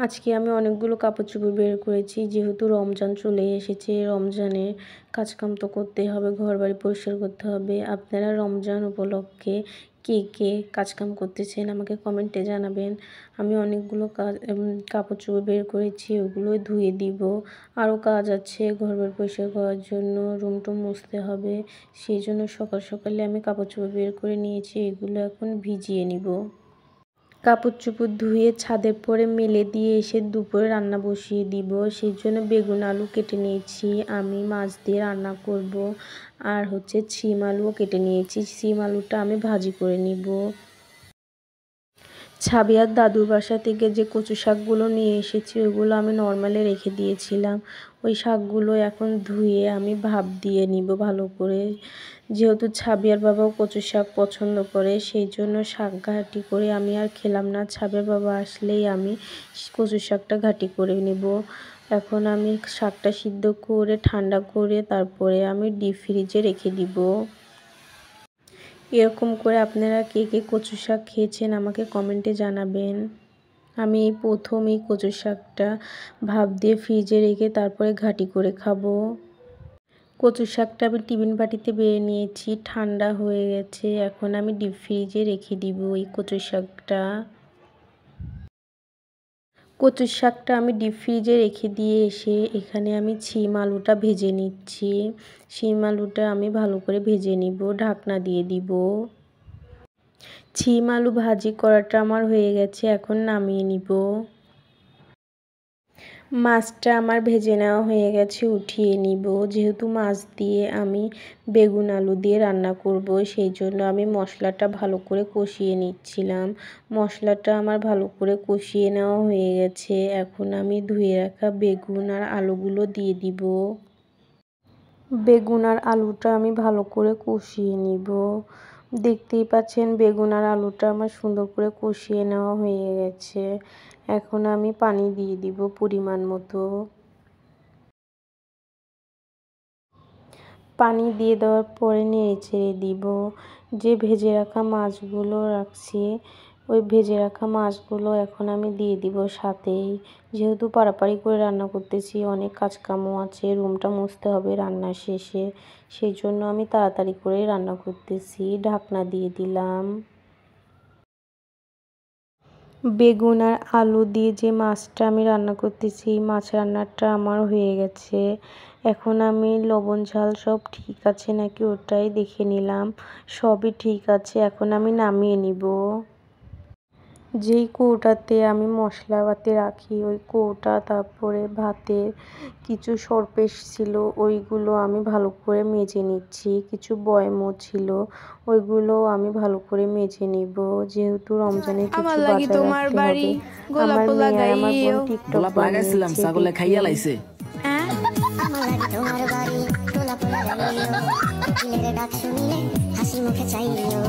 আজকে আমি অনেকগুলো কাপড়-চোপড় বের করেছি। যেহেতু রমজান চলে এসেছে, রমজানে কাজকাম তো করতেই হবে, ঘরবাড়ি পরিষ্কার করতে হবে। আপনারা রমজান উপলক্ষে কে কে কাজকাম করতেছেন আমাকে কমেন্টে জানাবেন। আমি অনেকগুলো কাপড়-চোপড় বের করেছি, ওগুলো ধুয়ে দিব। আরও কাজ আছে ঘরবাড়ি পরিষ্কার করার জন্য, রুম-টুম মুছতে হবে। সেই জন্য সকাল সকালে আমি কাপড়-চোপড় বের করে নিয়েছি, এগুলো এখন ভিজিয়ে নিব। কাপড়-চোপড় ধুয়ে ছাদের পরে মেলে দিয়ে এসে দুপুরে রান্না বসিয়ে দিব। সেই জন্য বেগুন আলু কেটে নিয়েছি, আমি মাছ দিয়ে রান্না করব। আর শিম আলুও কেটে নিয়েছি, শিম আলুটা আমি ভাজি করে নিব। ছাবিয়ার দাদুর বাসা থেকে যে কচু শাকগুলো নিয়ে এসেছি ওগুলো আমি নর্মালে রেখে দিয়েছিলাম। ওই শাকগুলো এখন ধুয়ে আমি ভাপ দিয়ে নিব ভালো করে। যেহেতু ছাবিয়ার বাবাও কচু শাক পছন্দ করে, সেই জন্য শাক ঘাঁটি করে আমি আর খেলাম না। ছাবিয়ার বাবা আসলেই আমি কচু শাকটা ঘাঁটি করে নেব। এখন আমি শাকটা সিদ্ধ করে ঠান্ডা করে তারপরে আমি ডিপ ফ্রিজে রেখে দিব। এরকম করে আপনারা কে কে কচু শাক খেয়েছেন আমাকে কমেন্টে জানাবেন। আমি প্রথম এই কচু শাকটা ভাপ দিয়ে ফ্রিজে রেখে তারপরে ঘাঁটি করে খাবো। কচু শাকটা আমি টিফিন বাটিতে বেড়ে নিয়েছি, ঠান্ডা হয়ে গেছে। এখন আমি ডিপ ফ্রিজে রেখে দিব এই কচু শাকটা। কচু শাকটা আমি ডিপ ফ্রিজে রেখে দিয়ে এসে এখানে আমি শিম আলুটা ভেজে নিচ্ছি। শিম আলুটা আমি ভালো করে ভেজে নিব, ঢাকনা দিয়ে দিব। শিম আলু ভাজি করাটা আমার হয়ে গেছে, এখন নামিয়ে নিব। মাছটা আমার ভেজে নেওয়া হয়ে গেছে, উঠিয়ে নিব। যেহেতু মাছ দিয়ে আমি বেগুন আলু দিয়ে রান্না করব, সেই জন্য আমি মশলাটা ভালো করে কষিয়ে নিচ্ছিলাম। মশলাটা আমার ভালো করে কষিয়ে নেওয়া হয়ে গেছে, এখন আমি ধুয়ে রাখা বেগুন আর আলুগুলো দিয়ে দিব। বেগুন আর আলুটা আমি ভালো করে কষিয়ে নিব। দেখতেই পাচ্ছেন বেগুন আর আলুটা আমার সুন্দর করে কষিয়ে নেওয়া হয়ে গেছে। এখন আমি পানি দিয়ে দিব পরিমাণ মতো। পানি দিয়ে দেওয়ার পরে নেড়ে চেড়ে দিব। যে ভেজে রাখা মাছগুলো রাখছি, ওই ভেজে রাখা মাছগুলো এখন আমি দিয়ে দিব সাথেই। যেহেতু পাড়াপাড়ি করে রান্না করতেছি, অনেক কাজকামও আছে, রুমটা মুছতে হবে রান্না শেষে, সেই জন্য আমি তাড়াতাড়ি করে রান্না করতেছি। ঢাকনা দিয়ে দিলাম। বেগুন আর আলু দিয়ে যে মাছটা আমি রান্না করতেছি, মাছ রান্নাটা আমার হয়ে গেছে। এখন আমি লবণ ঝাল সব ঠিক আছে নাকি ওটাই দেখে নিলাম, সবই ঠিক আছে। এখন আমি নামিয়ে নিব। যেই কৌটাতে আমি মশলাপাতি রাখি ওই কৌটা, তারপরে ভাতের কিছু সরপেশ ছিল ওইগুলো আমি ভালো করে মেজে নিচ্ছি। কিছু বয়মও ছিল, ওইগুলো আমি ভালো করে মেজে নিব। যেহেতু রমজানে কিছু বাজার রাখতে হবে। আমার মেয়ে আর আমার বোন টিকটক বানিয়েছে, ছাগলে খাইয়া লাইছে। হাসি মুখে চাইও